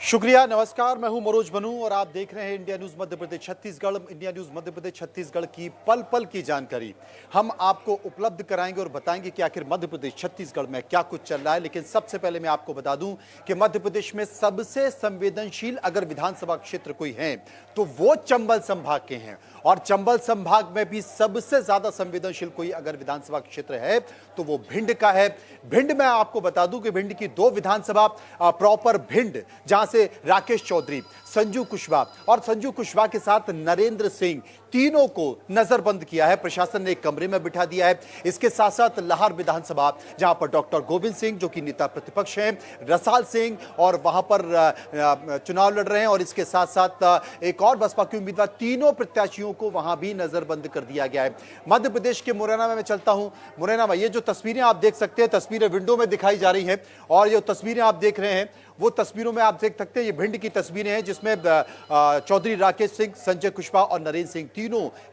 शुक्रिया, नमस्कार। मैं हूं मनोज बनू और आप देख रहे हैं India news Madhya Pradesh Chhattisgarh. India news Madhya Pradesh Chhattisgarh की पल पल की जानकारी हम आपको उपलब्ध कराएंगे और बताएंगे कि आखिर मध्य प्रदेश छत्तीसगढ़ में क्या कुछ चल रहा है। लेकिन सबसे पहले मैं आपको बता दूं कि मध्य प्रदेश में सबसे संवेदनशील अगर विधानसभा क्षेत्र कोई है तो वो चंबल संभाग के हैं, और चंबल संभाग में भी सबसे ज्यादा संवेदनशील कोई अगर विधानसभा क्षेत्र है तो वो भिंड का है। भिंड में आपको बता दूं कि भिंड की दो विधानसभा प्रॉपर भिंड, जहां से राकेश चौधरी, संजू कुशवाहा और संजू कुशवाहा के साथ नरेंद्र सिंह, तीनों को नजरबंद किया है प्रशासन ने, एक कमरे में बिठा दिया है। इसके साथ साथ लाहौर विधानसभा, जहां पर डॉक्टर गोविंद सिंह जो कि नेता प्रतिपक्ष हैं, रसाल सिंह और वहां पर चुनाव लड़ रहे हैं, और इसके साथ साथ एक और बसपा के उम्मीदवार, तीनों प्रत्याशियों को वहां भी नजरबंद कर दिया गया है। मध्य प्रदेश के मुरैना में मैं चलता हूं। मुरैना में ये जो तस्वीरें आप देख सकते हैं, तस्वीरें विंडो में दिखाई जा रही हैं, और ये तस्वीरें आप देख रहे हैं वो तस्वीरों में आप देख सकते हैं ये भिंड की तस्वीरें हैं, जिसमें चौधरी राकेश सिंह, संजय कुशवाहा और नरेंद्र सिंह,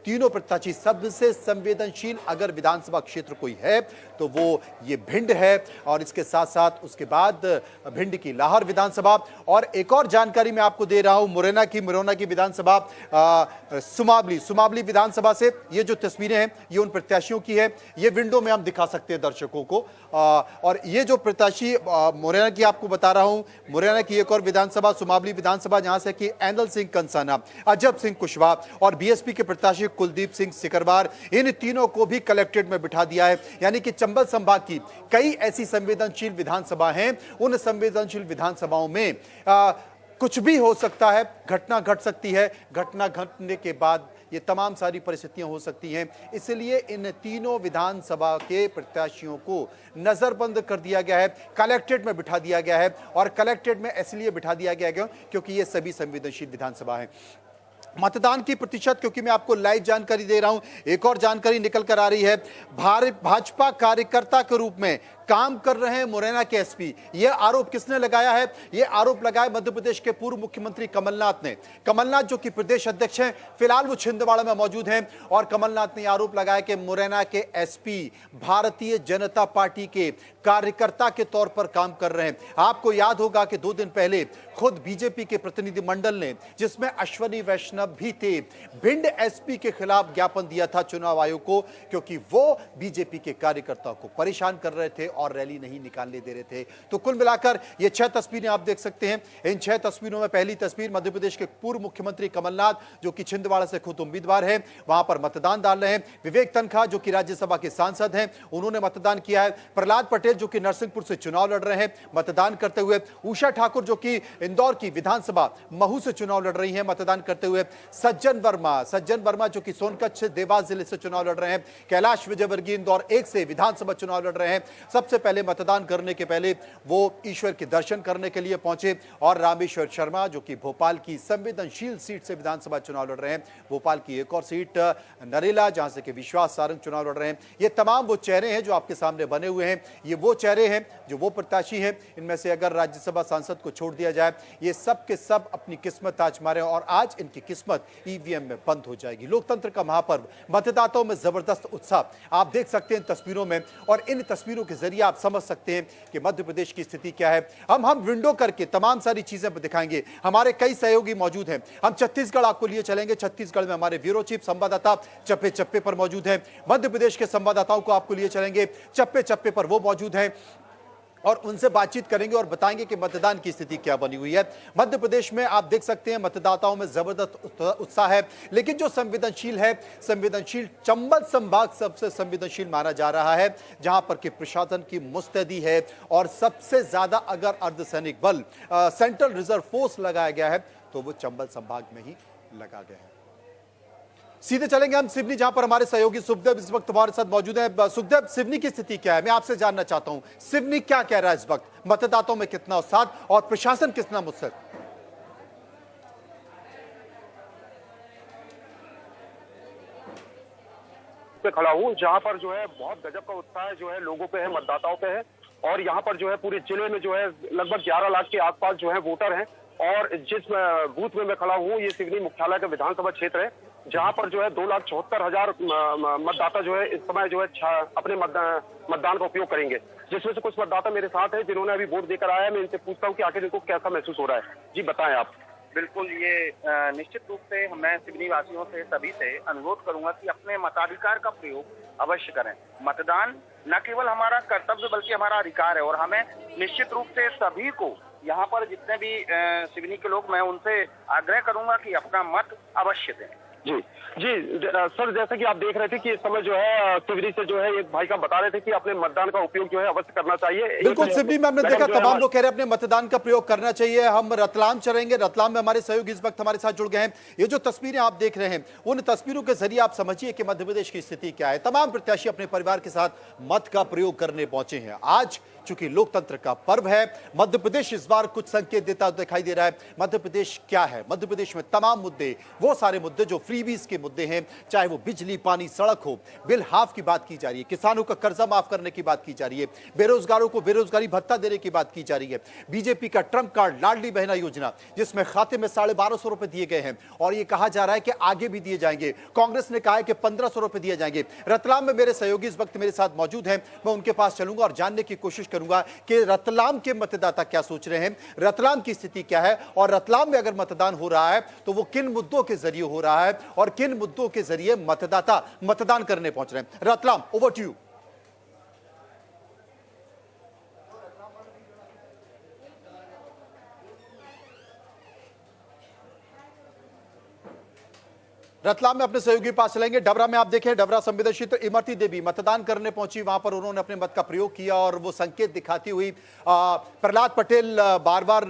तीनों प्रत्याशी। सबसे संवेदनशील अगर विधानसभा क्षेत्र कोई है तो वो ये भिंड है, और इसके साथ साथ उसके बाद भिंड की लाहौर विधानसभा। और एक और जानकारी मैं आपको दे रहा हूं मुरैना की विधानसभा सुमावली विधानसभा से ये जो तस्वीरें हैं ये उन प्रत्याशियों की है। ये विंडो में हम दिखा सकते हैं दर्शकों को, और ये जो प्रत्याशी मुरैना की आपको बता रहा हूं, मुरैना की एक और विधानसभा सुमावली विधानसभा, जहां से कि एनल सिंह कंसाना, अजब सिंह कुशवाहा और बीएसपी के प्रत्याशी कुलदीप सिंह सिकरवार, इन तीनों को भी कलेक्ट्रेट में बिठा दिया है। यानी कि चंबल संभाग की कई ऐसी संवेदनशील विधानसभा हैं, उन संवेदनशील विधानसभाओं में कुछ भी हो सकता है, घटना घट सकती है, घटना घटने के बाद ये तमाम सारी परिस्थितियां हो सकती हैं। इसलिए इन तीनों विधानसभा के प्रत्याशियों को नजरबंद कर दिया गया है, कलेक्ट्रेट में बिठा दिया गया है। और कलेक्ट्रेट में इसलिए बिठा दिया गया क्योंकि ये सभी संवेदनशील विधानसभा हैं। मतदान की प्रतिशत, क्योंकि मैं आपको लाइव जानकारी दे रहा हूं, एक और जानकारी निकल कर आ रही है। भाजपा कार्यकर्ता के रूप में काम कर रहे हैं मुरैना के एसपी। यह आरोप किसने लगाया है? यह आरोप लगाया मध्य प्रदेश के पूर्व मुख्यमंत्री कमलनाथ ने। कमलनाथ जो कि प्रदेश अध्यक्ष हैं, फिलहाल वो छिंदवाड़ा में मौजूद हैं, और कमलनाथ ने आरोप लगाया कि मुरैना के एसपी भारतीय जनता पार्टी के कार्यकर्ता के तौर पर काम कर रहे हैं। आपको याद होगा कि 2 दिन पहले खुद बीजेपी के प्रतिनिधिमंडल ने, जिसमें अश्वनी वैष्णव भी थे, भिंड एसपी के खिलाफ ज्ञापन दिया था चुनाव आयोग को, क्योंकि वो बीजेपी के कार्यकर्ताओं को परेशान कर रहे थे और रैली नहीं निकालने दे रहे थे। तो कुल मिलाकर ये 6 तस्वीरें आप देख सकते हैं। इन 6 तस्वीरों में पहली तस्वीर मध्य प्रदेश के पूर्व मुख्यमंत्री कमलनाथ, जो कि छिंदवाड़ा से खुद उम्मीदवार हैं, वहां पर मतदान डाल रहे हैं। विवेक तनखा जो कि राज्यसभा के सांसद हैं, उन्होंने मतदान किया है। प्रहलाद पटेल जो कि नरसिंहपुर से चुनाव लड़ रहे हैं, मतदान करते हुए। उषा ठाकुर जो कि इंदौर की विधानसभा महू से चुनाव लड़ रही है, मतदान करते हुए। सज्जन वर्मा जो कि सोनकच्छ देवास जिले से चुनाव लड़ रहे हैं। कैलाश विजयवर्गीय इंदौर 1 से विधानसभा चुनाव लड़ रहे हैं। सबसे पहले मतदान करने के पहले वो ईश्वर के दर्शन करने के लिए पहुंचे। और रामेश्वर शर्मा जो कि भोपाल की संवेदनशील सीट से विधानसभा चुनाव लड़ रहे हैं। भोपाल की एक और सीट नरेला, जहां से कि विश्वास सारंग चुनाव लड़ रहे हैं। ये तमाम वो चेहरे हैं जो आपके सामने बने हुए हैं। ये वो चेहरे हैं जो वो प्रत्याशी हैं। इनमें से अगर राज्यसभा सांसद को छोड़ दिया जाए, ये सब के सब अपनी किस्मत आज मारे, और आज इनकी किस्मत ईवीएम में बंद हो जाएगी। लोकतंत्र का महापर्व, मतदाताओं में जबरदस्त उत्साह आप देख सकते हैं तस्वीरों में, और इन तस्वीरों के जरिए आप समझ सकते हैं कि मध्य प्रदेश की स्थिति क्या है। हम विंडो करके तमाम सारी चीजें दिखाएंगे। हमारे कई सहयोगी मौजूद हैं। हम छत्तीसगढ़ आपको लिए चलेंगे। छत्तीसगढ़ में हमारे ब्यूरो चीफ संवाददाता चप्पे चप्पे पर मौजूद हैं। मध्य प्रदेश के संवाददाताओं को आपको लिए चलेंगे, चप्पे चप्पे पर वो मौजूद हैं, और उनसे बातचीत करेंगे और बताएंगे कि मतदान की स्थिति क्या बनी हुई है। मध्य प्रदेश में आप देख सकते हैं मतदाताओं में जबरदस्त उत्साह है। लेकिन जो संवेदनशील चंबल संभाग सबसे संवेदनशील माना जा रहा है, जहां पर कि प्रशासन की मुस्तैदी है, और सबसे ज्यादा अगर अर्धसैनिक बल सेंट्रल रिजर्व फोर्स लगाया गया है तो वो चंबल संभाग में ही लगा गया है। सीधे चलेंगे हम सिवनी, जहां पर हमारे सहयोगी सुखदेव इस वक्त हमारे साथ मौजूद हैं। सुखदेव, सिवनी की स्थिति क्या है? मैं आपसे जानना चाहता हूं, सिवनी क्या कह रहा है इस वक्त? मतदाताओं में कितना उत्साह और प्रशासन कितना मुस्तैद? पे खड़ा हूं, जहां पर जो है बहुत गजब का उत्साह जो है लोगों पे है, मतदाताओं पे है। और यहाँ पर जो है पूरे जिले में जो है लगभग 11 लाख के आसपास जो है वोटर हैं। और जिस बूथ में मैं खड़ा हूँ ये सिवनी मुख्यालय का विधानसभा क्षेत्र है, जहाँ पर जो है 2,74,000 मतदाता जो है इस समय जो है अपने मतदान का उपयोग करेंगे, जिसमें से कुछ मतदाता मेरे साथ है जिन्होंने अभी वोट देकर आया है। मैं इनसे पूछता हूँ कि आखिर इनको कैसा महसूस हो रहा है। जी बताएं आप। बिल्कुल, ये निश्चित रूप से मैं सिवनी वासियों से सभी से अनुरोध करूंगा कि अपने मताधिकार का प्रयोग अवश्य करें। मतदान न केवल हमारा कर्तव्य बल्कि हमारा अधिकार है और हमें निश्चित रूप से सभी को यहाँ पर जितने भी सिवनी के लोग, मैं उनसे आग्रह करूंगा कि अपना मत अवश्य दें। जी जी सर, जैसे कि आप देख रहे थे कि इस समय जो है सिवनी से जो है एक भाई का बता रहे थे कि अपने मतदान का उपयोग जो है अवश्य करना चाहिए। बिल्कुल, सिवनी में हमने देखा तमाम लोग कह रहे हैं अपने मतदान का प्रयोग करना चाहिए। हम रतलाम चलेंगे, रतलाम में हमारे सहयोगी इस वक्त हमारे साथ जुड़ गए हैं। ये जो तस्वीरें आप देख रहे हैं उन तस्वीरों के जरिए आप समझिए कि मध्य प्रदेश की स्थिति क्या है। तमाम प्रत्याशी अपने परिवार के साथ मत का प्रयोग करने पहुंचे हैं। आज चूंकि लोकतंत्र का पर्व है, मध्य प्रदेश इस बार कुछ संकेत देता दिखाई दे रहा है। मध्य प्रदेश क्या है? मध्य प्रदेश में तमाम मुद्दे, वो सारे मुद्दे जो फ्रीबीज के मुद्दे हैं, चाहे वो बिजली, पानी, सड़क हो, बिल हाफ की बात की जा रही है, किसानों का कर्जा माफ करने की बात की जा रही है, बेरोजगारों को बेरोजगारी भत्ता देने की बात की जा रही है, बीजेपी का ट्रम्प कार्ड लाडली बहना योजना जिसमें खाते में 1250 रुपए दिए गए हैं और ये कहा जा रहा है कि आगे भी दिए जाएंगे। कांग्रेस ने कहा है कि 1500 रुपए दिए जाएंगे। रतलाम में मेरे सहयोगी इस वक्त मेरे साथ मौजूद हैं, मैं उनके पास चलूंगा और जानने की कोशिश करूंगा कि रतलाम के मतदाता क्या सोच रहे हैं, रतलाम की स्थिति क्या है और रतलाम में अगर मतदान हो रहा है तो वो किन मुद्दों के जरिए हो रहा है और किन मुद्दों के जरिए मतदाता मतदान करने पहुंच रहे हैं। Ratlam, over to you. Ratlam में अपने सहयोगी पास चलेंगे। डबरा में आप देखें, डबरा संवेदनशील क्षेत्र, इमरती देवी मतदान करने पहुंची, वहां पर उन्होंने अपने मत का प्रयोग किया और वो संकेत दिखाती हुई प्रहलाद पटेल बार बार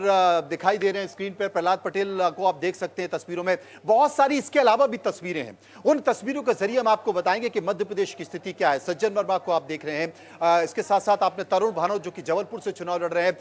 दिखाई दे रहे हैं स्क्रीन पर। प्रहलाद पटेल को आप देख सकते हैं तस्वीरों में। बहुत सारी इसके अलावा भी तस्वीरें हैं, उन तस्वीरों के जरिए हम आपको बताएंगे कि मध्य प्रदेश की स्थिति क्या है। सज्जन वर्मा को आप देख रहे हैं, इसके साथ साथ आपने तरुण भानोत जो कि जबलपुर से चुनाव लड़ रहे हैं,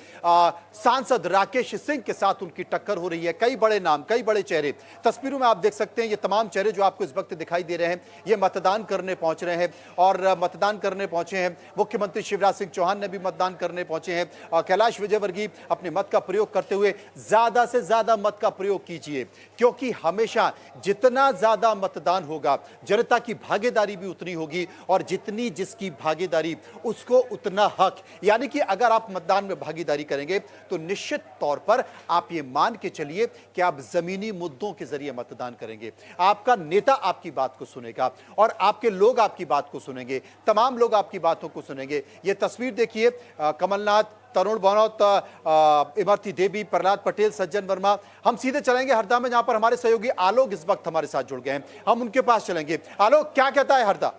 सांसद राकेश सिंह के साथ उनकी टक्कर हो रही है। कई बड़े नाम, कई बड़े चेहरे तस्वीरों में आप देख सकते हैं। ये तमाम चेहरे जो आपको इस वक्त दिखाई दे रहे हैं ये मतदान करने पहुंच रहे हैं और मतदान करने पहुंचे हैं। मुख्यमंत्री शिवराज सिंह चौहान ने भी मतदान करने पहुंचे हैं। कैलाश विजयवर्गीय अपने मत का प्रयोग करते हुए ज्यादा से ज्यादा मत का प्रयोग कीजिए, क्योंकि हमेशा जितना ज्यादा मतदान होगा जनता की भागीदारी भी उतनी होगी और जितनी जिसकी भागीदारी उसको उतना हक। यानी कि अगर आप मतदान में भागीदारी करेंगे तो निश्चित तौर पर आप ये मान के चलिए कि आप जमीनी मुद्दों के जरिए मतदान करेंगे। आपका नेता आपकी बात को सुनेगा और आपके लोग आपकी बात को सुनेंगे, तमाम लोग आपकी बातों को सुनेंगे। ये तस्वीर देखिए, कमलनाथ, तरुण भानोत, इमरती देवी, प्रहलाद पटेल, सज्जन वर्मा। हम सीधे चलेंगे हरदा में, जहां पर हमारे सहयोगी आलोक इस वक्त हमारे साथ जुड़ गए हैं। हम उनके पास चलेंगे। आलोक, क्या कहता है हरदा?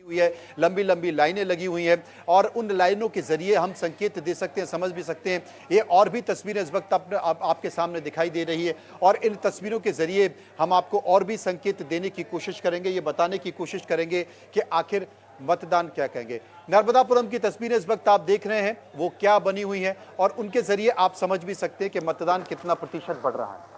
हुई है, लंबी लंबी लाइनें लगी हुई हैं और उन लाइनों के जरिए हम संकेत दे सकते हैं, समझ भी सकते हैं। ये और भी तस्वीरें इस वक्त आपके सामने दिखाई दे रही है और इन तस्वीरों के जरिए हम आपको और भी संकेत देने की कोशिश करेंगे, ये बताने की कोशिश करेंगे कि आखिर मतदान क्या कहेंगे। नर्मदापुरम की तस्वीरें इस वक्त आप देख रहे हैं, वो क्या बनी हुई हैं और उनके जरिए आप समझ भी सकते हैं कि मतदान कितना प्रतिशत बढ़ रहा है।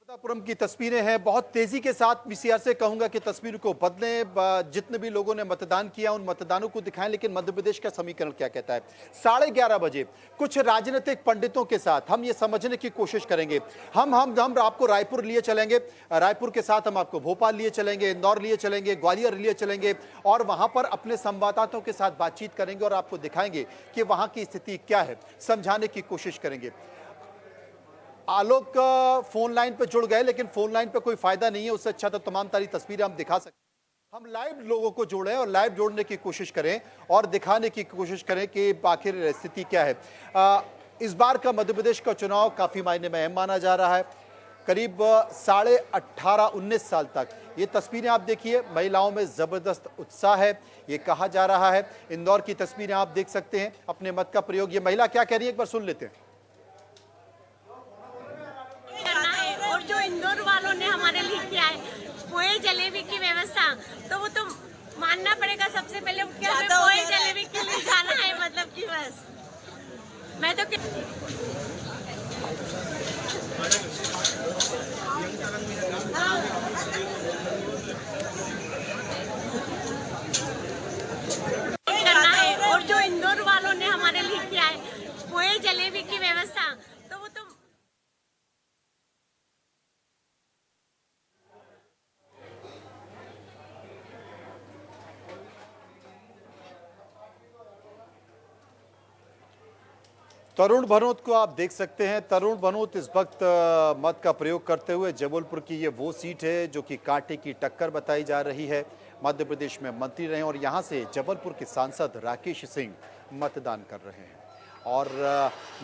नर्मदापुरम की तस्वीरें हैं। बहुत तेजी के साथ वीसीआर से कहूंगा कि तस्वीर को बदलें, जितने भी लोगों ने मतदान किया उन मतदानों को दिखाएं। लेकिन मध्य प्रदेश का समीकरण क्या कहता है? 11:30 बजे कुछ राजनीतिक पंडितों के साथ हम ये समझने की कोशिश करेंगे। हम आपको रायपुर लिए चलेंगे, रायपुर के साथ हम आपको भोपाल लिए चलेंगे, इंदौर लिए चलेंगे, ग्वालियर लिए चलेंगे और वहां पर अपने संवाददाताओं के साथ बातचीत करेंगे और आपको दिखाएंगे कि वहां की स्थिति क्या है, समझाने की कोशिश करेंगे। आलोक फोन लाइन पे जुड़ गए, लेकिन फोन लाइन पे कोई फायदा नहीं है। उससे अच्छा तो तमाम तारी तस्वीरें हम दिखा सकते हैं। हम लाइव लोगों को जोड़ें और लाइव जोड़ने की कोशिश करें और दिखाने की कोशिश करें कि आखिर स्थिति क्या है। इस बार का मध्य प्रदेश का चुनाव काफी मायने में अहम माना जा रहा है। करीब 18.5-19 साल तक ये तस्वीरें आप देखिए, महिलाओं में जबरदस्त उत्साह है, ये कहा जा रहा है। इंदौर की तस्वीरें आप देख सकते हैं, अपने मत का प्रयोग। ये महिला क्या कह रही है, एक बार सुन लेते हैं। और जो इंदौर वालों ने हमारे लिए किया है, पोहे जलेबी की व्यवस्था, तो वो तो मानना पड़ेगा। सबसे पहले पोहे जलेबी के लिए जाना है, मतलब कि बस मैं तो करना है। और जो इंदौर वालों ने हमारे लिए किया है, पोहे जलेबी की व्यवस्था, तो वो तो तरुण भनोत को आप देख सकते हैं। तरुण भनोत इस वक्त मत का प्रयोग करते हुए, जबलपुर की ये वो सीट है जो कि कांटे की टक्कर बताई जा रही है। मध्य प्रदेश में मंत्री रहे और यहाँ से जबलपुर के सांसद राकेश सिंह मतदान कर रहे हैं और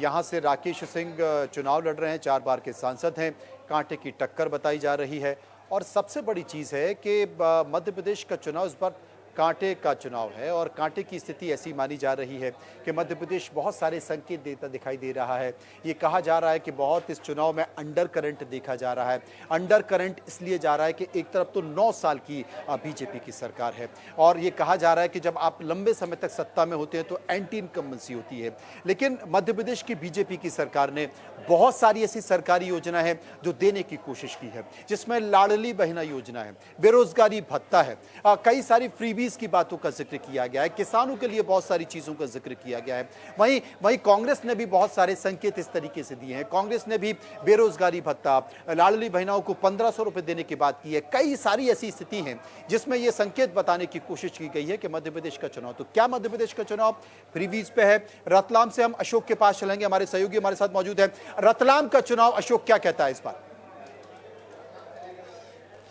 यहाँ से राकेश सिंह चुनाव लड़ रहे हैं, 4 बार के सांसद हैं। कांटे की टक्कर बताई जा रही है और सबसे बड़ी चीज़ है कि मध्य प्रदेश का चुनाव इस बार कांटे का चुनाव है और कांटे की स्थिति ऐसी मानी जा रही है कि मध्य प्रदेश बहुत सारे संकेत देता दिखाई दे रहा है। ये कहा जा रहा है कि बहुत इस चुनाव में अंडर करंट देखा जा रहा है। अंडर करंट इसलिए जा रहा है कि एक तरफ तो 9 साल की बीजेपी की सरकार है और ये कहा जा रहा है कि जब आप लंबे समय तक सत्ता में होते हैं तो एंटी इनकम्बेंसी होती है। लेकिन मध्य प्रदेश की बीजेपी की सरकार ने बहुत सारी ऐसी सरकारी योजना है जो देने की कोशिश की है, जिसमें लाडली बहना योजना है, बेरोजगारी भत्ता है, कई सारी फ्रीबीज की बातों का जिक्र किया गया है, किसानों के लिए बहुत सारी चीजों का जिक्र किया गया है। वहीं कांग्रेस ने भी बहुत सारे संकेत इस तरीके से दिए हैं। कांग्रेस ने भी बेरोजगारी भत्ता, लाडली बहनाओं को 1500 रुपए देने की बात की है। कई सारी ऐसी स्थिति है जिसमें यह संकेत बताने की कोशिश की गई है कि मध्य प्रदेश का चुनाव, तो क्या मध्य प्रदेश का चुनाव फ्रीबीज पे है? रतलाम से हम अशोक के पास चलेंगे, हमारे सहयोगी हमारे साथ मौजूद है। रतलाम का चुनाव अशोक क्या कहता है इस बार?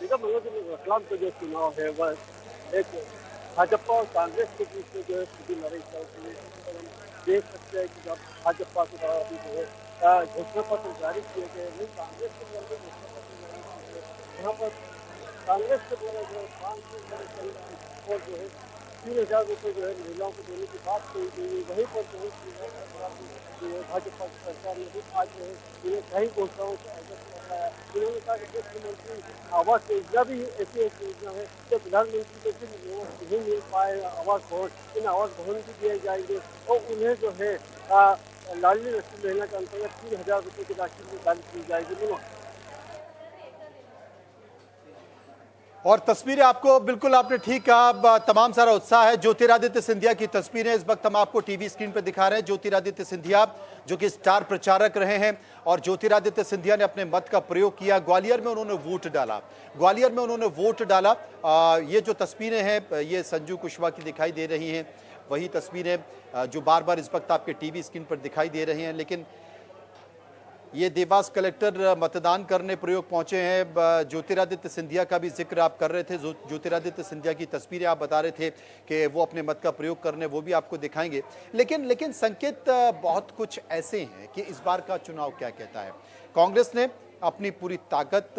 रतलाम का जो चुनाव है वह एक भाजपा और कांग्रेस के बीच में जो है सीधी लड़ाई चल रही है। हम देख सकते हैं कि जब भाजपा के द्वारा भी जो है घोषणा पत्र जारी किए गए, नहीं कांग्रेस के द्वारा भी घोषणा पत्र जारी किए गए। यहाँ पर कांग्रेस के द्वारा जो है 500 और जो है 3000 रुपये जो है महिलाओं को देने की बात कही गई। वहीं पर जो है भाजपा की सरकार ने भी आज जो है उन्हें कई घोषणाओं से अवगत कराया। उन्होंने कहा कि मुख्यमंत्री आवास योजना भी ऐसी एक योजना है जो प्रधानमंत्री को सिर्फ नहीं मिल पाए आवास भवन, इन आवास भवन भी दिए जाएंगे और उन्हें जो है लाडली लक्ष्मी योजना के अंतर्गत 3000 रुपये की राशि निर्धारित की जाएगी। और तस्वीरें आपको बिल्कुल आपने ठीक कहा, तमाम सारा उत्साह है। ज्योतिरादित्य सिंधिया की तस्वीरें इस वक्त हम आपको टीवी स्क्रीन पर दिखा रहे हैं। ज्योतिरादित्य सिंधिया जो कि स्टार प्रचारक रहे हैं और ज्योतिरादित्य सिंधिया ने अपने मत का प्रयोग किया। ग्वालियर में उन्होंने वोट डाला, ग्वालियर में उन्होंने वोट डाला। ये जो तस्वीरें हैं ये संजू कुशवाहा की दिखाई दे रही हैं, वही तस्वीरें जो बार बार इस वक्त आपके टीवी स्क्रीन पर दिखाई दे रही हैं। लेकिन ये देवास कलेक्टर मतदान करने प्रयोग पहुंचे हैं। ज्योतिरादित्य सिंधिया का भी जिक्र आप कर रहे थे, ज्योतिरादित्य सिंधिया की तस्वीरें आप बता रहे थे कि वो अपने मत का प्रयोग करने, वो भी आपको दिखाएंगे। लेकिन संकेत बहुत कुछ ऐसे हैं कि इस बार का चुनाव क्या कहता है। कांग्रेस ने अपनी पूरी ताकत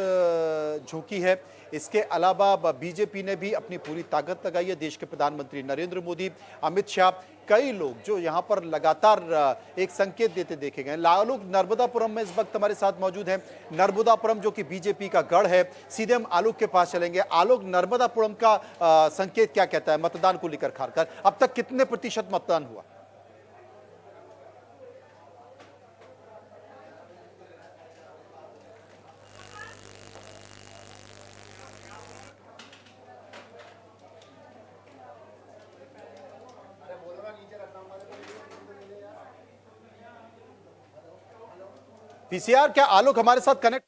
झोंकी है, इसके अलावा बीजेपी ने भी अपनी पूरी ताकत लगाई है। देश के प्रधानमंत्री नरेंद्र मोदी, अमित शाह, कई लोग जो यहाँ पर लगातार एक संकेत देते देखे गए। आलोक नर्मदापुरम में इस वक्त हमारे साथ मौजूद हैं। नर्मदापुरम जो कि बीजेपी का गढ़ है, सीधे हम आलोक के पास चलेंगे। आलोक, नर्मदापुरम का संकेत क्या कहता है मतदान को लेकर? खासकर अब तक कितने प्रतिशत मतदान हुआ? पीसीआर, क्या आलोक हमारे साथ कनेक्ट?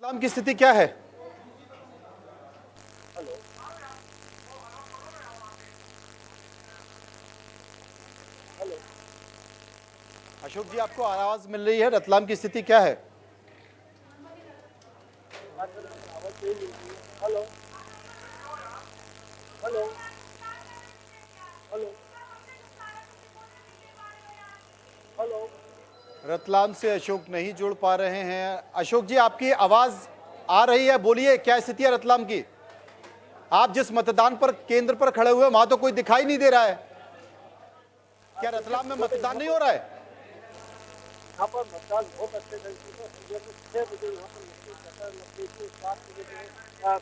रतलाम की स्थिति क्या है? अशोक जी, आपको आवाज मिल रही है? रतलाम की स्थिति क्या है? Hello hello hello hello. Ratlam से अशोक नहीं जुड़ पा रहे हैं। अशोक जी, आपकी आवाज आ रही है, बोलिए, क्या स्थिति है रतलाम की? आप जिस मतदान पर केंद्र पर खड़े हुए वहां तो कोई दिखाई नहीं दे रहा है। क्या रतलाम में मतदान नहीं हो रहा है? यहाँ पर मतदान बहुत अच्छे तरीके से सुबह से 6 बजे यहाँ पर कतार लग गई थी। 7 बजे जो है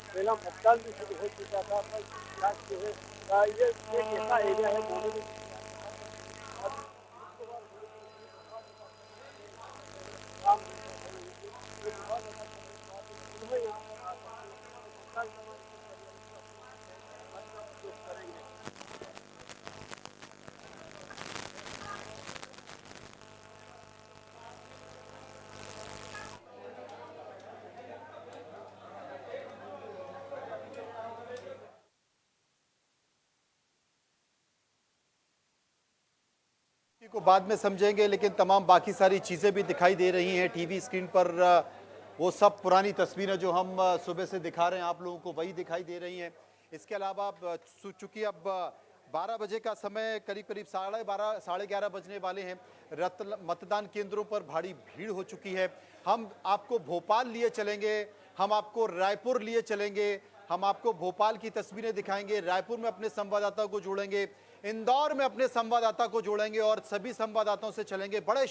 पहला मतदान भी शुरू हो चुका था। पर आज जो है ये एक ऐसा एरिया है मोहल्ले में को बाद में समझेंगे, लेकिन तमाम बाकी सारी चीजें भी दिखाई दे रही हैं टीवी स्क्रीन पर। वो सब पुरानी तस्वीरें जो हम सुबह से दिखा रहे हैं आप लोगों को, वही दिखाई दे रही हैं। इसके अलावा चूंकि अब 12 बजे का समय, करीब करीब 12:30 11:30 बजने वाले हैं, मतदान केंद्रों पर भारी भीड़ हो चुकी है। हम आपको भोपाल लिए चलेंगे, हम आपको रायपुर लिए चलेंगे, हम आपको भोपाल की तस्वीरें दिखाएंगे, रायपुर में अपने संवाददाताओं को जोड़ेंगे, इंदौर में अपने संवाददाता को जोड़ेंगे और सभी संवाददाताओं से चलेंगे बड़े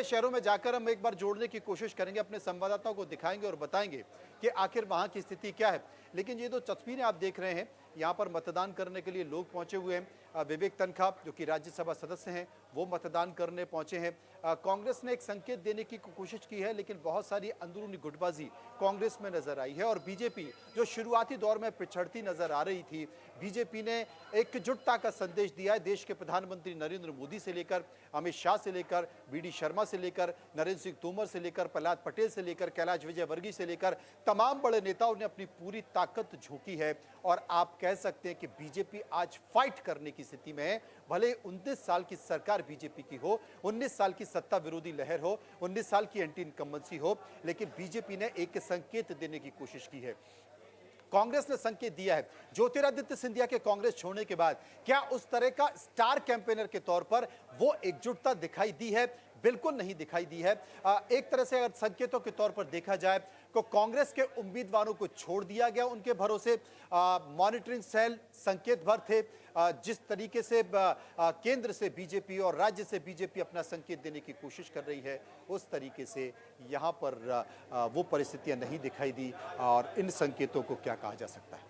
शहरों में जाकर हम एक बार जोड़ने की कोशिश करेंगे, अपने संवाददाताओं को दिखाएंगे और बताएंगे कि आखिर वहां की स्थिति क्या है। लेकिन ये जो तस्वीरें आप देख रहे हैं, यहाँ पर मतदान करने के लिए लोग पहुंचे हुए हैं। विवेक तनखा जो कि राज्यसभा सदस्य हैं, वो मतदान करने पहुंचे हैं। कांग्रेस ने एक संकेत देने की कोशिश की है, लेकिन बहुत सारी अंदरूनी गुटबाजी कांग्रेस में नजर आई है। और बीजेपी जो शुरुआती दौर में पिछड़ती नजर आ रही थी, बीजेपी ने एकजुटता का संदेश दिया है। देश के प्रधानमंत्री नरेंद्र मोदी से लेकर अमित शाह से लेकर वी.डी. शर्मा से लेकर नरेंद्र सिंह तोमर से लेकर प्रहलाद पटेल से लेकर कैलाश विजयवर्गीय से लेकर तमाम बड़े नेताओं ने अपनी पूरी ताकत झोंकी है। और आप कह सकते हैं कि बीजेपी आज फाइट करने की स्थिति में है। भले 19 साल की सरकार बीजेपी की हो, 19 साल की सत्ता विरोधी लहर हो, 19 साल की एंटी इनकम्बेंसी हो, लेकिन बीजेपी ने एक संकेत देने की कोशिश की है। कांग्रेस ने संकेत दिया है। ज्योतिरादित्य सिंधिया के कांग्रेस छोड़ने के बाद क्या उस तरह का स्टार कैंपेनर के तौर पर वो एकजुटता दिखाई दी है? बिल्कुल नहीं दिखाई दी है। एक तरह से अगर संकेतों के तौर पर देखा जाए तो कांग्रेस के उम्मीदवारों को छोड़ दिया गया उनके भरोसे। मॉनिटरिंग सेल संकेत भर थे। जिस तरीके से केंद्र से बीजेपी और राज्य से बीजेपी अपना संकेत देने की कोशिश कर रही है, उस तरीके से यहाँ पर वो परिस्थितियां नहीं दिखाई दी। और इन संकेतों को क्या कहा जा सकता है?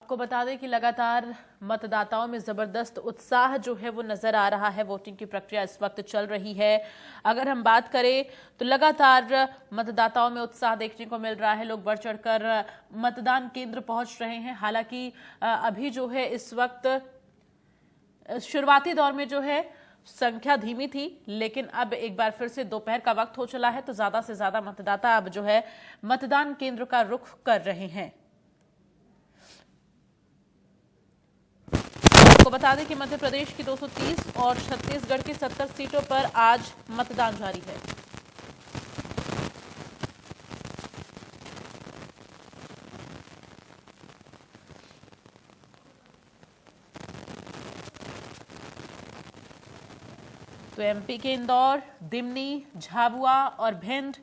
आपको बता दें कि लगातार मतदाताओं में जबरदस्त उत्साह जो है वो नजर आ रहा है। वोटिंग की प्रक्रिया इस वक्त चल रही है। अगर हम बात करें तो लगातार मतदाताओं में उत्साह देखने को मिल रहा है। लोग बढ़ चढ़कर मतदान केंद्र पहुंच रहे हैं। हालांकि अभी जो है इस वक्त शुरुआती दौर में जो है संख्या धीमी थी, लेकिन अब एक बार फिर से दोपहर का वक्त हो चला है तो ज्यादा से ज्यादा मतदाता अब जो है मतदान केंद्र का रुख कर रहे हैं। आपको बता दें कि मध्य प्रदेश की 230 और छत्तीसगढ़ की 70 सीटों पर आज मतदान जारी है। तो एमपी के इंदौर, दिमनी, झाबुआ और भिंड,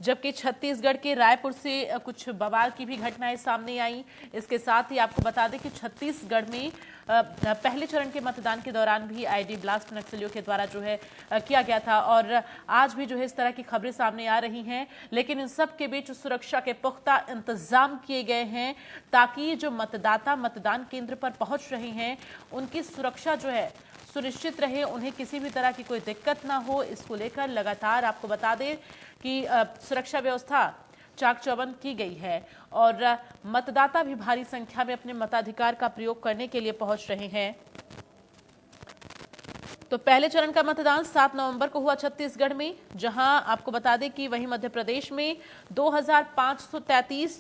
जबकि छत्तीसगढ़ के रायपुर से कुछ बवाल की भी घटनाएं सामने आई। इसके साथ ही आपको बता दें कि छत्तीसगढ़ में पहले चरण के मतदान के दौरान भी आईडी ब्लास्ट नक्सलियों के द्वारा जो है किया गया था और आज भी जो है इस तरह की खबरें सामने आ रही हैं। लेकिन इन सब के बीच सुरक्षा के पुख्ता इंतजाम किए गए हैं ताकि जो मतदाता मतदान केंद्र पर पहुंच रहे हैं उनकी सुरक्षा जो है सुनिश्चित रहे, उन्हें किसी भी तरह की कोई दिक्कत ना हो। इसको लेकर लगातार आपको बता दें कि सुरक्षा व्यवस्था चाक चौबंद की गई है और मतदाता भी भारी संख्या में अपने मताधिकार का प्रयोग करने के लिए पहुंच रहे हैं। तो पहले चरण का मतदान 7 नवंबर को हुआ छत्तीसगढ़ में, जहां आपको बता दें कि वहीं मध्य प्रदेश में 2533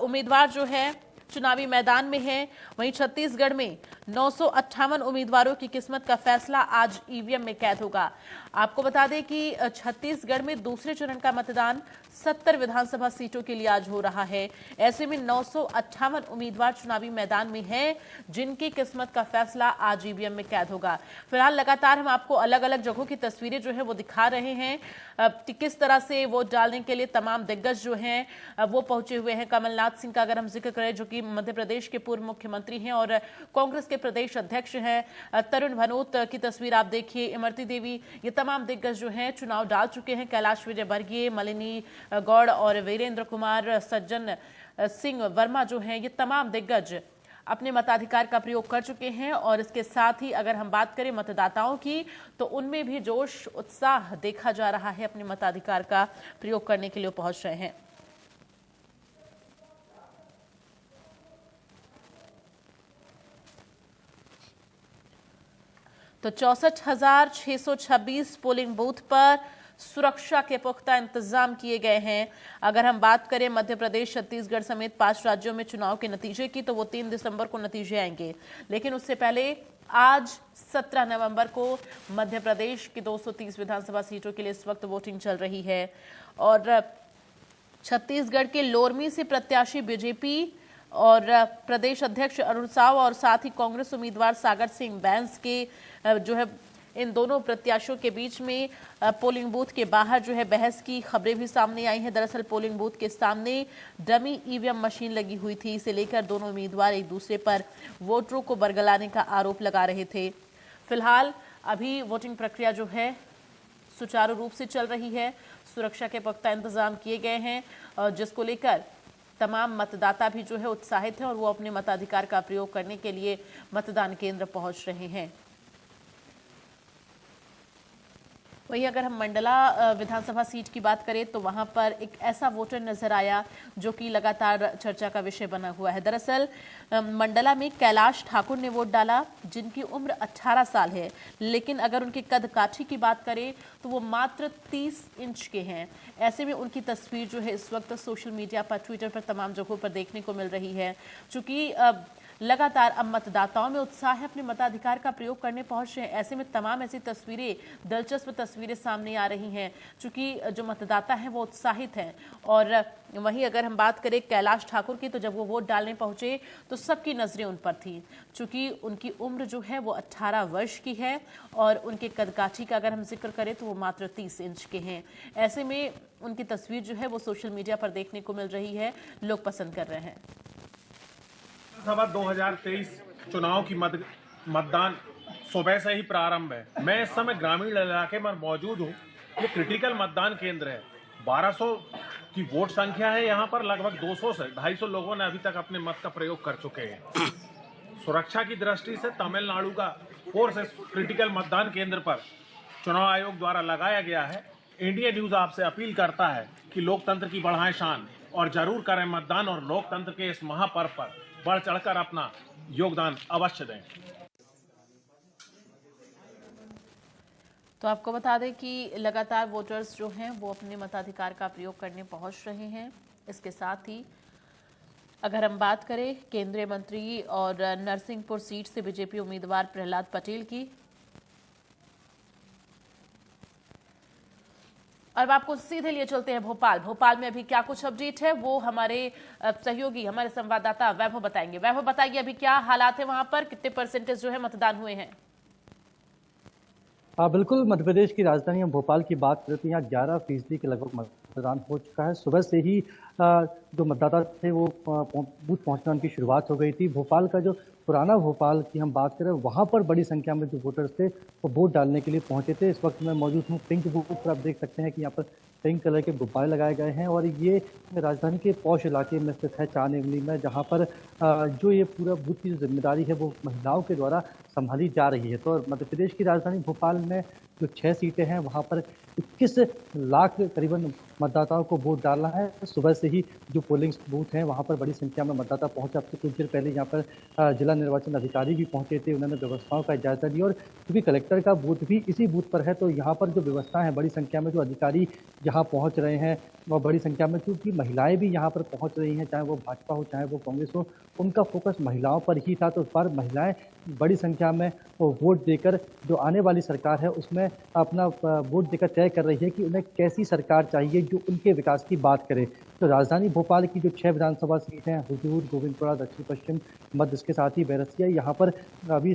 उम्मीदवार जो है चुनावी मैदान में है। वहीं छत्तीसगढ़ में 958 उम्मीदवारों की किस्मत का फैसला आज ईवीएम में कैद होगा। आपको बता दें कि छत्तीसगढ़ में दूसरे चरण का मतदान 70 विधानसभा सीटों के लिए आज हो रहा है। ऐसे में 958 उम्मीदवार चुनावी मैदान में हैं जिनकी किस्मत का फैसला आज ईवीएम में कैद होगा। फिलहाल लगातार हम आपको अलग अलग जगहों की तस्वीरें जो है वो दिखा रहे हैं, किस तरह से वोट डालने के लिए तमाम दिग्गज जो हैं वो पहुंचे हुए हैं। कमलनाथ सिंह का अगर हम जिक्र करें, जो कि मध्य प्रदेश के पूर्व मुख्यमंत्री हैं और कांग्रेस के प्रदेश अध्यक्ष हैं, तरुण भनोत की तस्वीर आप देखिए, इमरती देवी, ये तमाम दिग्गज जो हैं चुनाव डाल चुके हैं। कैलाश विजयवर्गीय, मलिनी गौड़ और वीरेंद्र कुमार, सज्जन सिंह वर्मा जो हैं, ये तमाम दिग्गज अपने मताधिकार का प्रयोग कर चुके हैं। और इसके साथ ही अगर हम बात करें मतदाताओं की, तो उनमें भी जोश उत्साह देखा जा रहा है, अपने मताधिकार का प्रयोग करने के लिए पहुंच रहे हैं। तो 64,626 पोलिंग बूथ पर सुरक्षा के पुख्ता इंतजाम किए गए हैं। अगर हम बात करें मध्य प्रदेश, छत्तीसगढ़ समेत 5 राज्यों में चुनाव के नतीजे की, तो वो 3 दिसंबर को नतीजे आएंगे। लेकिन उससे पहले आज 17 नवंबर को मध्य प्रदेश की 230 विधानसभा सीटों के लिए इस वक्त वोटिंग चल रही है और छत्तीसगढ़ के लोरमी से प्रत्याशी बीजेपी और प्रदेश अध्यक्ष अरुण साव और साथ ही कांग्रेस उम्मीदवार सागर सिंह बैंस के जो है इन दोनों प्रत्याशियों के बीच में पोलिंग बूथ के बाहर जो है बहस की खबरें भी सामने आई हैं। दरअसल पोलिंग बूथ के सामने डमी ईवीएम मशीन लगी हुई थी। इसे लेकर दोनों उम्मीदवार एक दूसरे पर वोटरों को बरगलाने का आरोप लगा रहे थे। फिलहाल अभी वोटिंग प्रक्रिया जो है सुचारू रूप से चल रही है। सुरक्षा के पुख्ता इंतजाम किए गए हैं और जिसको लेकर तमाम मतदाता भी जो है उत्साहित हैं और वो अपने मताधिकार का प्रयोग करने के लिए मतदान केंद्र पहुंच रहे हैं। वहीं अगर हम मंडला विधानसभा सीट की बात करें, तो वहां पर एक ऐसा वोटर नजर आया जो कि लगातार चर्चा का विषय बना हुआ है। दरअसल मंडला में कैलाश ठाकुर ने वोट डाला, जिनकी उम्र 18 साल है, लेकिन अगर उनके कद काठी की बात करें तो वो मात्र 30 इंच के हैं। ऐसे में उनकी तस्वीर जो है इस वक्त सोशल मीडिया पर, ट्विटर पर, तमाम जगहों पर देखने को मिल रही है। चूंकि लगातार अब मतदाताओं में उत्साह है, अपने मताधिकार का प्रयोग करने पहुंच रहे हैं। ऐसे में तमाम ऐसी तस्वीरें, दिलचस्प तस्वीरें सामने आ रही हैं, चूंकि जो मतदाता हैं वो उत्साहित हैं। और वहीं अगर हम बात करें कैलाश ठाकुर की, तो जब वो वोट डालने पहुंचे तो सबकी नजरें उन पर थी, चूंकि उनकी उम्र जो है वो 18 वर्ष की है और उनके कदकाठी का अगर हम जिक्र करें तो वो मात्र 30 इंच के हैं। ऐसे में उनकी तस्वीर जो है वो सोशल मीडिया पर देखने को मिल रही है, लोग पसंद कर रहे हैं। सभा 2023 चुनाव की मतदान सुबह से ही प्रारंभ है। मैं इस समय ग्रामीण इलाके में मौजूद हूँ। ये क्रिटिकल मतदान केंद्र है। 1200 की वोट संख्या है। यहाँ पर लगभग 200 से 250 लोगों ने अभी तक अपने मत का प्रयोग कर चुके हैं। सुरक्षा की दृष्टि से तमिलनाडु का फोर्स इस क्रिटिकल मतदान केंद्र पर चुनाव आयोग द्वारा लगाया गया है। इंडिया न्यूज आपसे अपील करता है कि लोकतंत्र की बढ़ाएं शान और जरूर करें मतदान और लोकतंत्र के इस महापर्व पर बढ़ चढ़कर अपना योगदान अवश्य दें। तो आपको बता दें कि लगातार वोटर्स जो हैं वो अपने मताधिकार का प्रयोग करने पहुंच रहे हैं। इसके साथ ही अगर हम बात करें केंद्रीय मंत्री और नरसिंहपुर सीट से बीजेपी उम्मीदवार प्रहलाद पटेल की, और आपको सीधे लिए चलते हैं भोपाल में अभी क्या कुछ अपडेट है वो हमारे सहयोगी, हमारे संवाददाता वैभव बताएंगे। वैभव बताइए अभी क्या हालात है वहां पर, कितने परसेंटेज जो है मतदान हुए हैं? बिल्कुल, मध्य प्रदेश की राजधानी भोपाल की बात करें तो यहाँ 11% के लगभग मतदान हो चुका है। सुबह से ही जो मतदाता थे वो बूथ पहुंचना उनकी शुरुआत हो गई थी। भोपाल का जो पुराना भोपाल की हम बात करें, वहाँ पर बड़ी संख्या में जो वोटर्स थे वो वोट डालने के लिए पहुंचे थे। इस वक्त मैं मौजूद हूँ पिंक बूथ पर। आप देख सकते हैं कि यहाँ पर पिंक कलर के गुब्बारे लगाए गए हैं और ये राजधानी के पौष इलाके में स्थित है, चार एवेन्यू में, जहाँ पर जो ये पूरा बूथ की जो जिम्मेदारी है वो महिलाओं के द्वारा संभाली जा रही है। तो मध्य प्रदेश की राजधानी भोपाल में जो 6 सीटें हैं वहाँ पर 21 लाख करीबन मतदाताओं को वोट डालना है। सुबह से ही जो पोलिंग बूथ हैं वहाँ पर बड़ी संख्या में मतदाता पहुंचे। अब से कुछ देर पहले यहाँ पर जिला निर्वाचन अधिकारी भी पहुंचे थे, उन्होंने व्यवस्थाओं का जायजा लिया। और क्योंकि कलेक्टर का बूथ भी इसी बूथ पर है तो यहाँ पर जो व्यवस्था है, बड़ी संख्या में जो अधिकारी यहाँ पहुँच रहे हैं और बड़ी संख्या में क्योंकि महिलाएं भी यहाँ पर पहुँच रही हैं, चाहे वो भाजपा हो चाहे वो कांग्रेस हो, उनका फोकस महिलाओं पर ही था। तो इस बार महिलाएं बड़ी संख्या में वोट देकर जो आने वाली सरकार है उसमें अपना वोट देकर तय कर रही है कि उन्हें कैसी सरकार चाहिए जो उनके विकास की बात करे। तो राजधानी भोपाल की जो 6 विधानसभा सीट हैं, हुजूर, गोविंदपुरा, दक्षिण पश्चिम मध्य, इसके साथ ही बैरसिया, यहाँ पर अभी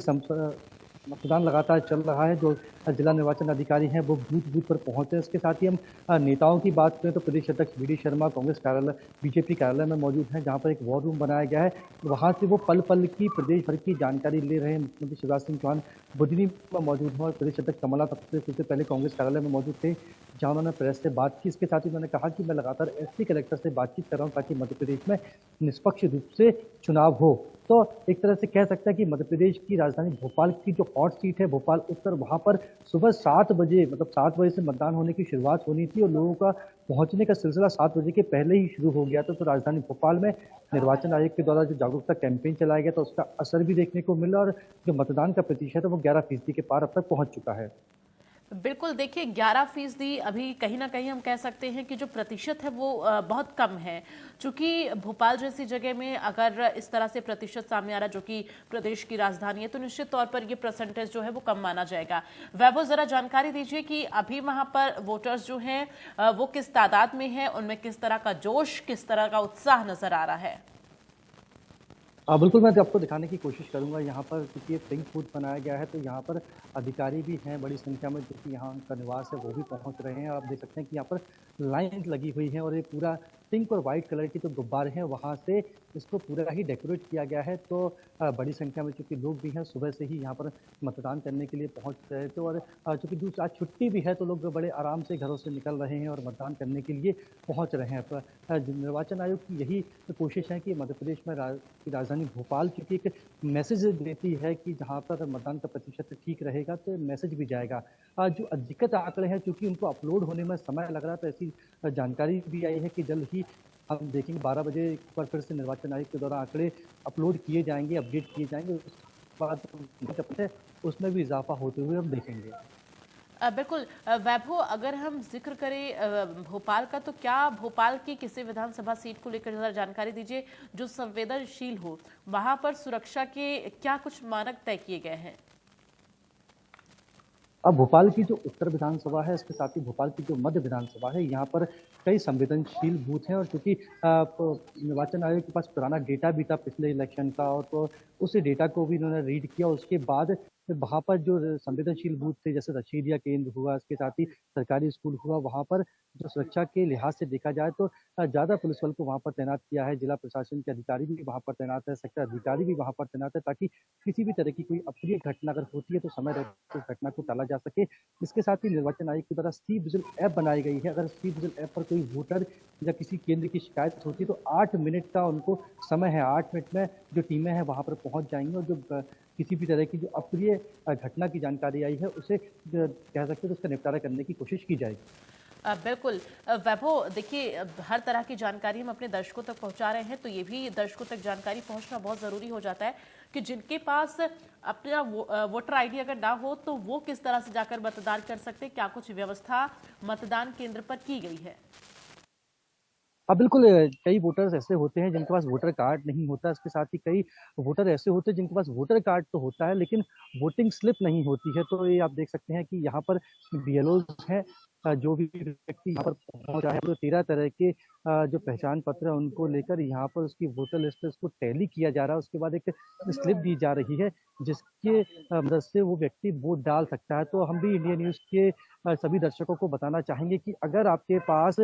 मतदान लगातार चल रहा है। जो जिला निर्वाचन अधिकारी हैं वो बूथ पर पहुंचे। इसके साथ ही हम नेताओं की बात करें तो प्रदेश अध्यक्ष वी डी शर्मा कांग्रेस कार्यालय बीजेपी कार्यालय में मौजूद हैं, जहां पर एक वॉर रूम बनाया गया है। वहां से वो पल पल की प्रदेश भर की जानकारी ले रहे हैं। मुख्यमंत्री शिवराज सिंह चौहान बुधनी में मौजूद हैं और प्रदेश अध्यक्ष कमलनाथ सबसे पहले कांग्रेस कार्यालय में मौजूद थे, जहाँ उन्होंने प्रेस से बात की। इसके साथ ही उन्होंने कहा कि मैं लगातार एसपी कलेक्टर से बातचीत कर रहा हूँ ताकि मध्य प्रदेश में निष्पक्ष रूप से चुनाव हो। तो एक तरह से कह सकता है कि मध्य प्रदेश की राजधानी भोपाल की जो हॉट सीट है भोपाल उत्तर, वहां पर सुबह 7 बजे मतलब 7 बजे से मतदान होने की शुरुआत होनी थी और लोगों का पहुंचने का सिलसिला 7 बजे के पहले ही शुरू हो गया था। तो राजधानी भोपाल में निर्वाचन आयोग के द्वारा जो जागरूकता कैंपेन चलाया गया था उसका असर भी देखने को मिला और जो मतदान का प्रतिशत है वो 11% के पार अब तक पहुंच चुका है। बिल्कुल, देखिए 11% अभी कहीं ना कहीं हम कह सकते हैं कि जो प्रतिशत है वो बहुत कम है। चूंकि भोपाल जैसी जगह में अगर इस तरह से प्रतिशत सामने आ रहा है जो कि प्रदेश की राजधानी है, तो निश्चित तौर पर ये परसेंटेज जो है वो कम माना जाएगा। वैभव, जरा जानकारी दीजिए कि अभी वहां पर वोटर्स जो हैं वो किस तादाद में है, उनमें किस तरह का जोश, किस तरह का उत्साह नजर आ रहा है। बिल्कुल, मैं आपको दिखाने की कोशिश करूंगा। यहाँ पर क्योंकि ये पिंक बूथ बनाया गया है तो यहाँ पर अधिकारी भी हैं बड़ी संख्या में, जो कि यहाँ उनका निवास है वो भी पहुँच रहे हैं। आप देख सकते हैं कि यहाँ पर लाइन लगी हुई है और ये पूरा पिंक और वाइट कलर के जो गुब्बारे हैं वहाँ से इसको पूरा ही डेकोरेट किया गया है। तो बड़ी संख्या में चूँकि लोग भी हैं सुबह से ही यहाँ पर मतदान करने के लिए पहुँच रहे थे और चूँकि दूसरी आज छुट्टी भी है तो लोग बड़े आराम से घरों से निकल रहे हैं और मतदान करने के लिए पहुँच रहे हैं। पर निर्वाचन आयोग की यही कोशिश है कि मध्य प्रदेश में राजधानी भोपाल क्योंकि एक मैसेज देती है कि जहाँ पर मतदान का प्रतिशत ठीक रहेगा तो मैसेज भी जाएगा। जो अधिकत आंकड़े हैं चूँकि उनको अपलोड होने में समय लग रहा है तो ऐसी जानकारी भी आई है कि जल्द ही हम देखेंगे 12 बजे एक बार फिर से निर्वाचन आयोग के द्वारा आंकड़े अपलोड किए जाएंगे, अपडेट किए जाएंगे। उसके बाद उसमें भी इजाफा होते हुए हम देखेंगे। बिल्कुल वैभव, अगर हम जिक्र करें भोपाल का, तो क्या भोपाल की किसी विधानसभा सीट को लेकर जरा जानकारी दीजिए जो संवेदनशील हो, वहां पर सुरक्षा के क्या कुछ मानक तय किए गए हैं? अब भोपाल की जो उत्तर विधानसभा है इसके साथ ही भोपाल की जो मध्य विधानसभा है यहाँ पर कई संवेदनशील बूथ हैं और क्योंकि निर्वाचन आयोग के पास पुराना डेटा भी था पिछले इलेक्शन का और तो उस डेटा को भी इन्होंने रीड किया। उसके बाद वहाँ पर जो संवेदनशील बूथ थे जैसे रशीदिया केंद्र हुआ, इसके साथ ही सरकारी स्कूल हुआ, वहाँ पर जो सुरक्षा के लिहाज से देखा जाए तो ज़्यादा पुलिस बल को वहाँ पर तैनात किया है। जिला प्रशासन के अधिकारी भी वहाँ पर तैनात है, सेक्टर अधिकारी भी वहाँ पर तैनात है ताकि किसी भी तरह की कोई अप्रिय घटना अगर होती है तो समय रहते उस घटना को टाला जा सके। इसके साथ ही निर्वाचन आयोग के द्वारा सी विजिल ऐप बनाई गई है। अगर सी विजिल ऐप पर कोई वोटर या किसी केंद्र की शिकायत होती है तो 8 मिनट का उनको समय है। 8 मिनट में जो टीमें हैं वहाँ पर पहुँच जाएंगी और जो किसी भी तरह की जो अप्रिय घटना की जानकारी आई है उसे कह सकते हैं उसका निपटारा करने की कोशिश की जाएगी। बिल्कुल वैभव, देखिए हर तरह की जानकारी हम अपने दर्शकों तक पहुंचा रहे हैं तो ये भी दर्शकों तक जानकारी पहुंचना बहुत ज़रूरी हो जाता है कि जिनके पास अपना वोटर आईडी अगर ना हो तो वो किस तरह से जाकर मतदान कर सकते हैं, क्या कुछ व्यवस्था मतदान केंद्र पर की गई है? अब बिल्कुल कई वोटर्स ऐसे होते हैं जिनके पास वोटर कार्ड नहीं होता, इसके साथ ही कई वोटर ऐसे होते हैं जिनके पास वोटर कार्ड तो होता है लेकिन वोटिंग स्लिप नहीं होती है। तो ये आप देख सकते हैं कि यहाँ पर BLOs हैं, जो भी व्यक्ति यहाँ पर पहुँचा है तो 13 तरह के जो पहचान पत्र है उनको लेकर यहाँ पर उसकी वोटर लिस्ट है उसको टैली किया जा रहा है। उसके बाद एक स्लिप दी जा रही है जिसके मदद से वो व्यक्ति वोट डाल सकता है। तो हम भी इंडिया न्यूज़ के सभी दर्शकों को बताना चाहेंगे कि अगर आपके पास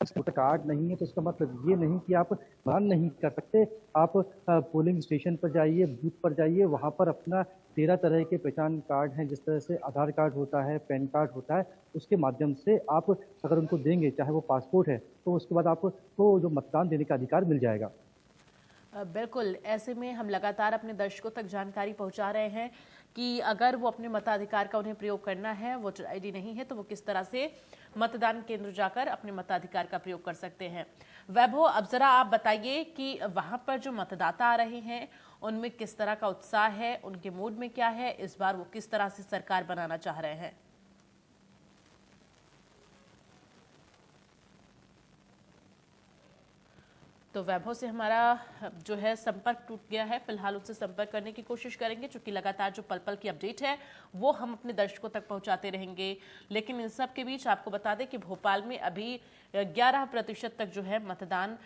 वोटर कार्ड नहीं है तो इसका मतलब ये नहीं कि आप मतदान नहीं कर सकते। आप पोलिंग स्टेशन पर जाइए, बूथ पर जाइए, वहाँ पर अपना 13 तरह के पहचान कार्ड हैं, जिस तरह से आधार कार्ड होता है, पैन कार्ड होता है, उसके माध्यम से आप अगर उनको देंगे, चाहे वो पासपोर्ट है, तो उसके बाद आपको जो मतदान देने का अधिकार मिल जाएगा। बिल्कुल, ऐसे में हम लगातार अपने दर्शकों तक जानकारी पहुंचा रहे हैं कि अगर वो अपने मताधिकार का उन्हें प्रयोग करना है, वोटर आईडी नहीं है, तो वो किस तरह से मतदान केंद्र जाकर अपने मताधिकार का प्रयोग कर सकते हैं। वैभव, अब जरा आप बताइए कि वहां पर जो मतदाता आ रहे हैं उनमें किस तरह का उत्साह है, उनके मूड में क्या है, इस बार वो किस तरह से सरकार बनाना चाह रहे हैं। तो वैभव से हमारा जो है संपर्क टूट गया है। फिलहाल उससे संपर्क करने की कोशिश करेंगे, क्योंकि लगातार जो पल पल की अपडेट है वो हम अपने दर्शकों तक पहुंचाते रहेंगे। लेकिन इन सब के बीच आपको बता दें कि भोपाल में अभी 11% तक जो है मतदान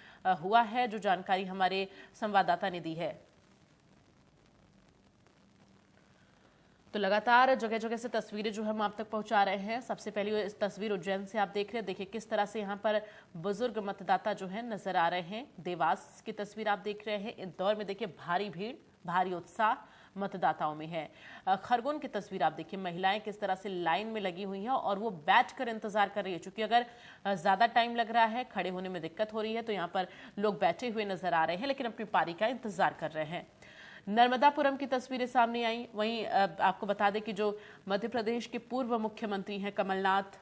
हुआ है, जो जानकारी हमारे संवाददाता ने दी है। तो लगातार जगह जगह से तस्वीरें जो हम आप तक पहुंचा रहे हैं। सबसे पहले इस तस्वीर उज्जैन से आप देख रहे हैं, देखिए किस तरह से यहां पर बुजुर्ग मतदाता जो हैं नजर आ रहे हैं। देवास की तस्वीर आप देख रहे हैं। इंदौर में देखिए भारी भीड़, भारी उत्साह मतदाताओं में है। खरगोन की तस्वीर आप देखिए, महिलाएं किस तरह से लाइन में लगी हुई हैं और वो बैठकर इंतजार कर रही है, क्योंकि अगर ज्यादा टाइम लग रहा है, खड़े होने में दिक्कत हो रही है, तो यहाँ पर लोग बैठे हुए नजर आ रहे हैं, लेकिन अपनी पारी का इंतजार कर रहे हैं। नर्मदापुरम की तस्वीरें सामने आई। वहीं आपको बता दें कि जो मध्य प्रदेश के पूर्व मुख्यमंत्री हैं कमलनाथ,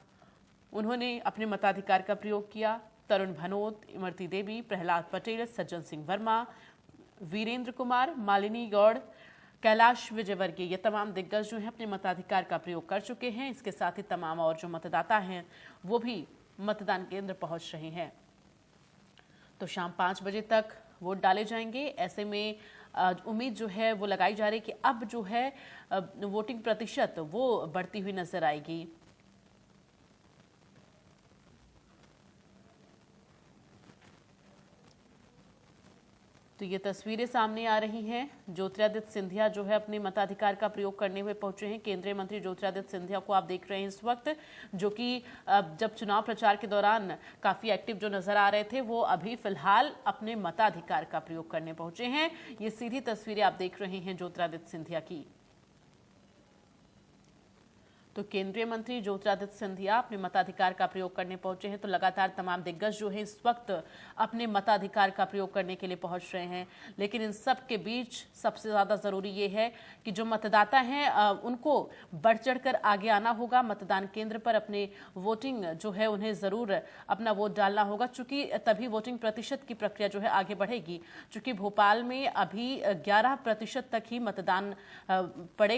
उन्होंने अपने मताधिकार का प्रयोग किया। तरुण भनोत, इमरती देवी, प्रहलाद पटेल, सज्जन सिंह वर्मा, वीरेंद्र कुमार, मालिनी गौड़, कैलाश विजयवर्गीय, ये तमाम दिग्गज जो हैं अपने मताधिकार का प्रयोग कर चुके हैं। इसके साथ ही तमाम और जो मतदाता हैं वो भी मतदान केंद्र पहुंच रहे हैं। तो शाम 5 बजे तक वोट डाले जाएंगे। ऐसे में उम्मीद जो है वो लगाई जा रही है कि अब जो है वोटिंग प्रतिशत वो बढ़ती हुई नजर आएगी। तो ये तस्वीरें सामने आ रही हैं। ज्योतिरादित्य सिंधिया जो है अपने मताधिकार का प्रयोग करने हुए पहुंचे हैं। केंद्रीय मंत्री ज्योतिरादित्य सिंधिया को आप देख रहे हैं इस वक्त, जो कि जब चुनाव प्रचार के दौरान काफी एक्टिव जो नजर आ रहे थे, वो अभी फिलहाल अपने मताधिकार का प्रयोग करने पहुंचे हैं। ये सीधी तस्वीरें आप देख रहे हैं ज्योतिरादित्य सिंधिया की। तो केंद्रीय मंत्री ज्योतिरादित्य सिंधिया अपने मताधिकार का प्रयोग करने पहुंचे हैं। तो लगातार तमाम दिग्गज जो है इस वक्त अपने मताधिकार का प्रयोग करने के लिए पहुंच रहे हैं। लेकिन इन सब के बीच सबसे ज्यादा जरूरी ये है कि जो मतदाता हैं उनको बढ़ चढ़कर आगे आना होगा। मतदान केंद्र पर अपने वोटिंग जो है उन्हें जरूर अपना वोट डालना होगा, चूंकि तभी वोटिंग प्रतिशत की प्रक्रिया जो है आगे बढ़ेगी। चूंकि भोपाल में अभी 11% तक ही मतदान पड़े